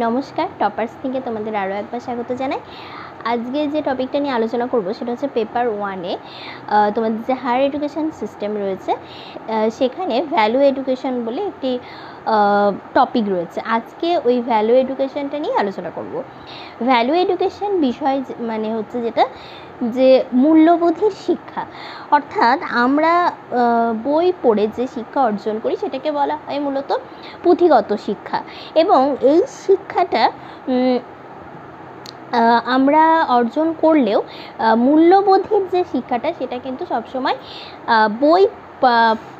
নমস্কার, টপার্স থেকে তোমাদের আরও একবার স্বাগত জানাই। আজকে যে টপিকটা নিয়ে আলোচনা করব সেটা হচ্ছে পেপার 1-এ তোমাদের যে হায়ার এডুকেশন সিস্টেম রয়েছে সেখানে ভ্যালু এডুকেশন বলে একটি টপিক রয়েছে। আজকে ওই ভ্যালু এডুকেশনটা নিয়ে আলোচনা করব। ভ্যালু এডুকেশন বিষয় মানে হচ্ছে যেটা যে মূল্যবোধের শিক্ষা, অর্থাৎ আমরা বই পড়ে যে শিক্ষা অর্জন করি সেটাকে বলা হয় মূলত পুঁথিগত শিক্ষা। এবং এই শিক্ষাটা আমরা অর্জন করলেও মূল্যবোধের যে শিক্ষাটা সেটা কিন্তু সবসময় বই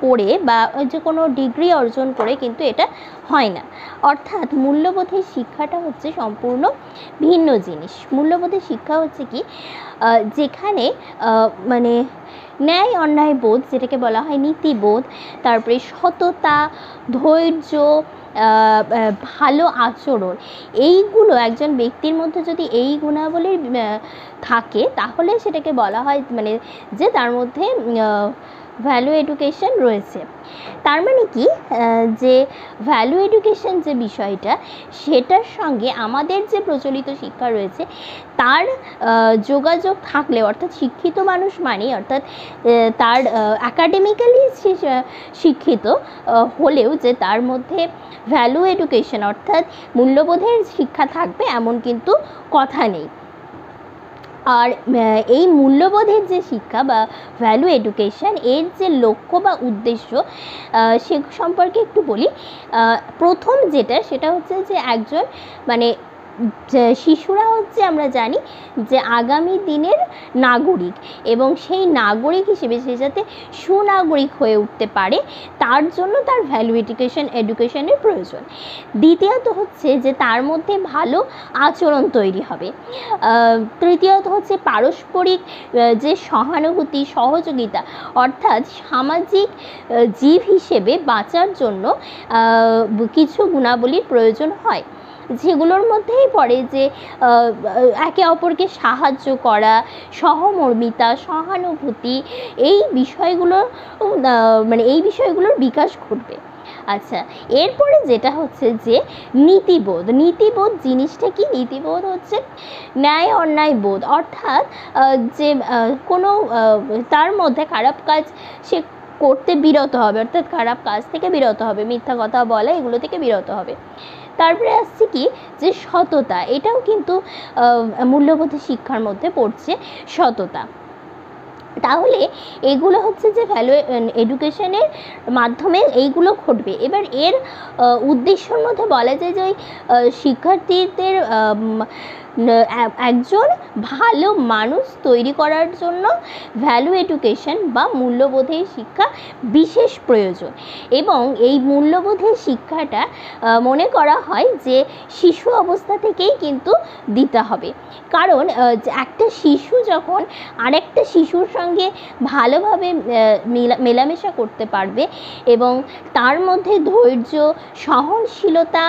পড়ে বা যে কোনো ডিগ্রি অর্জন করে কিন্তু এটা হয় না। অর্থাৎ মূল্যবোধের শিক্ষাটা হচ্ছে সম্পূর্ণ ভিন্ন জিনিস। মূল্যবোধের শিক্ষা হচ্ছে কি, যেখানে মানে ন্যায় অন্যায় বোধ, যেটাকে বলা হয় নীতিবোধ, তারপরে সততা, ধৈর্য, ভালো আচরণ, এইগুলো একজন ব্যক্তির মধ্যে যদি এই গুণাবলী থাকে তাহলে সেটাকে বলা হয় মানে যে তার মধ্যে ভ্যালু এডুকেশন রয়েছে। তার মানে কি, যে ভ্যালু এডুকেশন যে বিষয়টা সেটার সঙ্গে আমাদের যে প্রচলিত শিক্ষা রয়েছে তার যোগাযোগ থাকলে, অর্থাৎ শিক্ষিত মানুষ মানে অর্থাৎ তার অ্যাকাডেমিক্যালি শিক্ষিত হলেও যে তার মধ্যে ভ্যালু এডুকেশন অর্থাৎ মূল্যবোধের শিক্ষা থাকবে এমন কিন্তু কথা নেই। আর এই মূল্যবোধের যে শিক্ষা বা ভ্যালু এডুকেশন, এর যে লক্ষ্য বা উদ্দেশ্য সে সম্পর্কে একটু বলি। প্রথম যেটা সেটা হচ্ছে যে একজন মানে শিশুরা হচ্ছে, আমরা জানি যে আগামী দিনের নাগরিক, এবং সেই নাগরিক হিসেবে সে যাতে সুনাগরিক হয়ে উঠতে পারে তার জন্য তার ভ্যালু এডুকেশনের প্রয়োজন। দ্বিতীয়ত হচ্ছে যে তার মধ্যে ভালো আচরণ তৈরি হবে। তৃতীয়ত হচ্ছে পারস্পরিক যে সহানুভূতি, সহযোগিতা, অর্থাৎ সামাজিক জীব হিসেবে বাঁচার জন্য কিছু গুণাবলীর প্রয়োজন হয়, যেগুলোর মধ্যেই পড়ে যে একে অপরকে সাহায্য করা, সহমর্মিতা, সহানুভূতি, এই বিষয়গুলো মানে এই বিষয়গুলোর বিকাশ ঘটবে। আচ্ছা, এরপরে যেটা হচ্ছে যে নীতিবোধ জিনিসটা কি? নীতিবোধ হচ্ছে ন্যায় অন্যায় বোধ, অর্থাৎ যে কোনো তার মধ্যে খারাপ কাজ সে করতে বিরত হবে, অর্থাৎ খারাপ কাজ থেকে বিরত হবে, মিথ্যা কথা বলা এগুলো থেকে বিরত হবে। তারপরে আসছে কি, যে সততা, এটাও কিন্তু মূল্যবোধের শিক্ষার মধ্যে পড়ছে, সততা। তাহলে এগুলো হচ্ছে যে ভ্যালু এডুকেশনের মাধ্যমে এইগুলো ঘটবে। এবার এর উদ্দেশ্যের মধ্যে বলা যায় যে ওই শিক্ষার্থীদের একজন ভালো মানুষ তৈরি করার জন্য ভ্যালু এডুকেশন বা মূল্যবোধের শিক্ষা বিশেষ প্রয়োজন। এবং এই মূল্যবোধের শিক্ষাটা মনে করা হয় যে শিশু অবস্থা থেকেই কিন্তু দিতে হবে, কারণ একটা শিশু যখন আরেকটা শিশুর সঙ্গে ভালোভাবে মেলামেশা করতে পারবে এবং তার মধ্যে ধৈর্য, সহনশীলতা,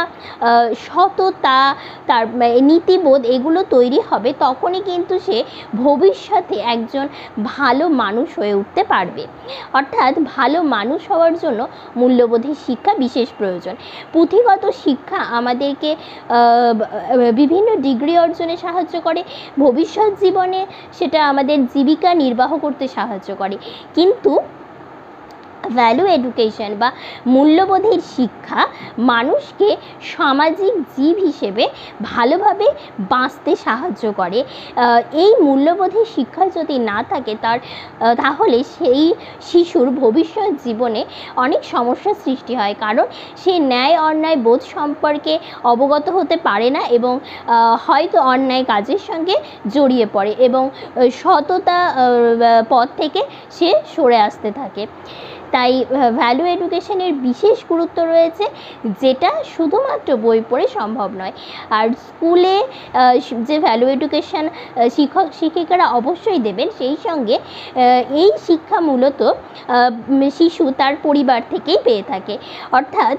সততা, তার নীতিবোধ এগুলো তৈরি হবে, তখনই কিন্তু সে ভবিষ্যতে একজন ভালো মানুষ হয়ে উঠতে পারবে। অর্থাৎ ভালো মানুষ হওয়ার জন্য মূল্যবোধের শিক্ষা বিশেষ প্রয়োজন। পুঁথিগত শিক্ষা আমাদেরকে বিভিন্ন ডিগ্রি অর্জনে সাহায্য করে, ভবিষ্যৎ জীবনে সেটা আমাদের জীবিকা নির্বাহ করতে সাহায্য করে, কিন্তু ভ্যালু এডুকেশন বা মূল্যবোধের শিক্ষা মানুষকে সামাজিক জীব হিসেবে ভালোভাবে বাঁচতে সাহায্য করে। এই মূল্যবোধের শিক্ষা যদি না থাকে তাহলে সেই শিশুর ভবিষ্যৎ জীবনে অনেক সমস্যার সৃষ্টি হয়, কারণ সে ন্যায় অন্যায় বোধ সম্পর্কে অবগত হতে পারে না এবং হয়তো অন্যায় কাজের সঙ্গে জড়িয়ে পড়ে এবং সততা পথ থেকে সে সরে আসতে থাকে। তাই ভ্যালু এডুকেশনের বিশেষ গুরুত্ব রয়েছে, যেটা শুধুমাত্র বই পড়ে সম্ভব নয়। আর স্কুলে যে ভ্যালু এডুকেশন শিক্ষক শিক্ষিকারা অবশ্যই দেবেন, সেই সঙ্গে এই শিক্ষা মূলত শিশু তার পরিবার থেকেই পেয়ে থাকে। অর্থাৎ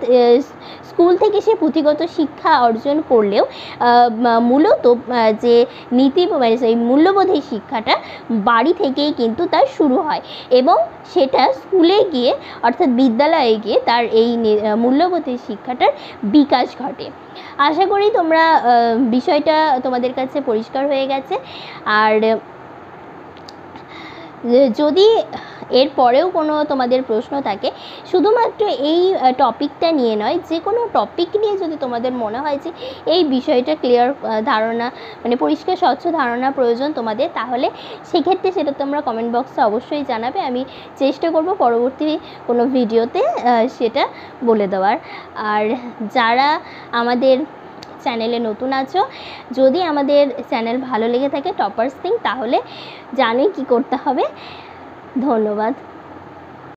স্কুল থেকে সে পুঁথিগত শিক্ষা অর্জন করলেও মূলত যে সেই মূল্যবোধের শিক্ষাটা বাড়ি থেকেই কিন্তু তার শুরু হয় এবং সেটা স্কুলে গিয়ে গিয়ে অর্থাৎ বিদ্যালয়ে গিয়ে তার এই মূল্যবোধের শিক্ষাটার বিকাশ ঘটে। আশা করি তোমরা বিষয়টা তোমাদের কাছে পরিষ্কার হয়ে গেছে। আর যদি এর পরেও কোনো তোমাদের প্রশ্ন থাকে, শুধুমাত্র এই টপিকটা নিয়ে নয়, যে কোনো টপিক নিয়ে যদি তোমাদের মনে হয় যে এই বিষয়টা ক্লিয়ার ধারণা মানে পরিষ্কার স্বচ্ছ ধারণা প্রয়োজন তোমাদের, তাহলে সেক্ষেত্রে সেটা তোমরা কমেন্ট বক্সে অবশ্যই জানাবে। আমি চেষ্টা করব পরবর্তী কোনো ভিডিওতে সেটা বলে দেওয়ার। আর যারা আমাদের চ্যানেলে নতুন আছো, যদি আমাদের চ্যানেল ভালো লেগে থাকে টপার্স থিঙ্ক, তাহলে জানোই কি করতে হবে। ধন্যবাদ।